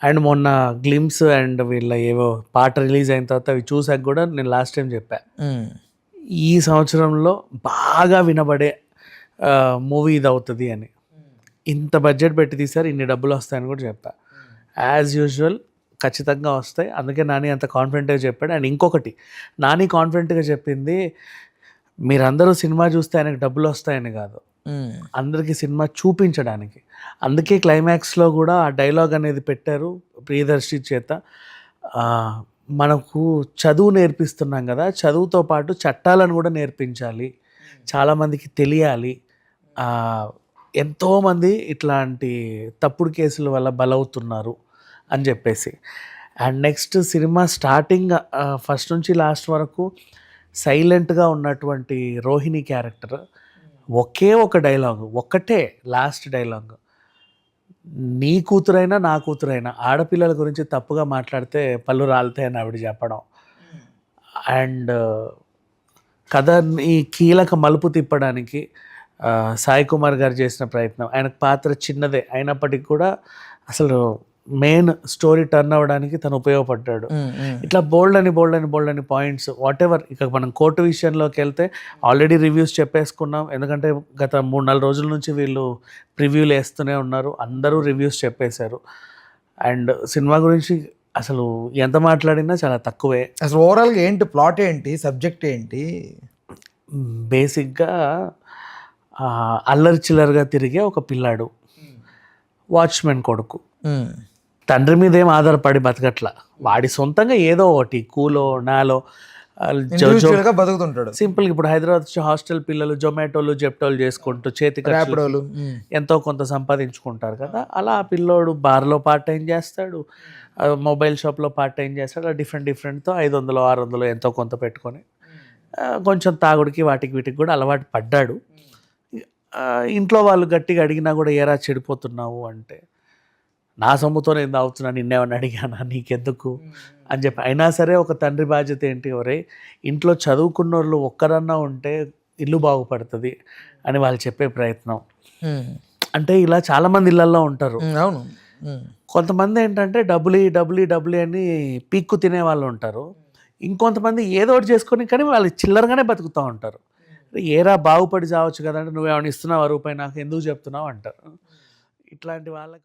And మొన్న glimpse and వీళ్ళ ఏవో పాట రిలీజ్ అయిన తర్వాత అవి చూసాక కూడా నేను లాస్ట్ టైం చెప్పా, ఈ సంవత్సరంలో బాగా వినబడే మూవీ ఇది అవుతుంది అని. ఇంత బడ్జెట్ పెట్టి తీసారు, ఇన్ని డబ్బులు వస్తాయని కూడా చెప్పా. యాజ్ యూజువల్ ఖచ్చితంగా వస్తాయి. అందుకే నాని అంత కాన్ఫిడెంట్గా చెప్పాడు. అండ్ ఇంకొకటి, నాని కాన్ఫిడెంట్గా చెప్పింది మీరందరూ సినిమా చూస్తే ఆయనకు డబ్బులు వస్తాయని కాదు, అందరికీ సినిమా చూపించడానికి. అందుకే క్లైమాక్స్లో కూడా ఆ డైలాగ్ అనేది పెట్టారు ప్రియదర్శి చేత. మనకు చదువు నేర్పిస్తున్నాం కదా, చదువుతో పాటు చట్టాలను కూడా నేర్పించాలి, చాలామందికి తెలియాలి, ఎంతోమంది ఇట్లాంటి తప్పుడు కేసుల వల్ల బలవుతున్నారు అని చెప్పేసి. And next cinema starting first నుంచి లాస్ట్ వరకు సైలెంట్గా ఉన్నటువంటి రోహిణి క్యారెక్టర్ ఒకే ఒక డైలాగు, ఒక్కటే లాస్ట్ డైలాగ్, నీ కూతురైనా నా కూతురైనా ఆడపిల్లల గురించి తప్పుగా మాట్లాడితే పళ్ళు రాలుతాయని ఆవిడ చెప్పడం. అండ్ కథని కీలక మలుపు తిప్పడానికి సాయి కుమార్ గారు చేసిన ప్రయత్నం, ఆయనకు పాత్ర చిన్నదే అయినప్పటికీ కూడా అసలు మెయిన్ స్టోరీ టర్న్ అవ్వడానికి తను ఉపయోగపడ్డాడు. ఇట్లా బోల్డ్ అని పాయింట్స్ వాట్ ఎవర్. ఇక మనం కోర్టు విషయంలోకి వెళ్తే ఆల్రెడీ రివ్యూస్ చెప్పేసుకున్నాం, ఎందుకంటే గత 3-4 రోజుల నుంచి వీళ్ళు ప్రివ్యూలు వేస్తూనే ఉన్నారు, అందరూ రివ్యూస్ చెప్పేశారు. అండ్ సినిమా గురించి అసలు ఎంత మాట్లాడినా చాలా తక్కువే. అసలు ఓవరాల్గా ఏంటి ప్లాట్, ఏంటి సబ్జెక్ట్, ఏంటి? బేసిక్గా అల్లరి చిల్లరగా తిరిగే ఒక పిల్లాడు, వాచ్మెన్ కొడుకు, తండ్రి మీద ఏం ఆధారపడి బతకట్లా, వాడి సొంతంగా ఏదో ఒకటి కూలో నాలో బతుకుతుంటాడు. సింపుల్గా ఇప్పుడు హైదరాబాద్ హాస్టల్ పిల్లలు జొమాటోలు జెప్టోలు చేసుకుంటూ చేతికి ఎంతో కొంత సంపాదించుకుంటారు కదా, అలా ఆ పిల్లోడు బార్లో పార్ట్ టైం చేస్తాడు, మొబైల్ షాప్లో పార్ట్ టైం చేస్తాడు, డిఫరెంట్తో 500-600 ఎంతో కొంత పెట్టుకొని కొంచెం తాగుడికి వాటికి వీటికి కూడా అలవాటు పడ్డాడు. ఇంట్లో వాళ్ళు గట్టిగా అడిగినా కూడా ఏరా చెడిపోతున్నావు అంటే, నా సొమ్ముతో నేను తాగుతున్నా, నిన్నేమన్నా అడిగానా, నీకెందుకు అని చెప్పి. అయినా సరే ఒక తండ్రి బాధ్యత ఏంటి, ఎవరే ఇంట్లో చదువుకున్న వాళ్ళు ఒక్కరన్నా ఉంటే ఇల్లు బాగుపడుతుంది అని వాళ్ళు చెప్పే ప్రయత్నం. అంటే ఇలా చాలామంది ఇళ్ళల్లో ఉంటారు. అవును, కొంతమంది ఏంటంటే డబ్బులు అని పీక్కు తినే వాళ్ళు ఉంటారు, ఇంకొంతమంది ఏదో ఒకటి చేసుకొని కానీ వాళ్ళు చిల్లరగానే బతుకుతూ ఉంటారు. ఏరా బాగుపడి చావచ్చు కదంటే, నువ్వేమైనా ఇస్తున్నావు రూపాయి నాకు ఎందుకు చెప్తున్నావు అంటారు. ఇట్లాంటి వాళ్ళకి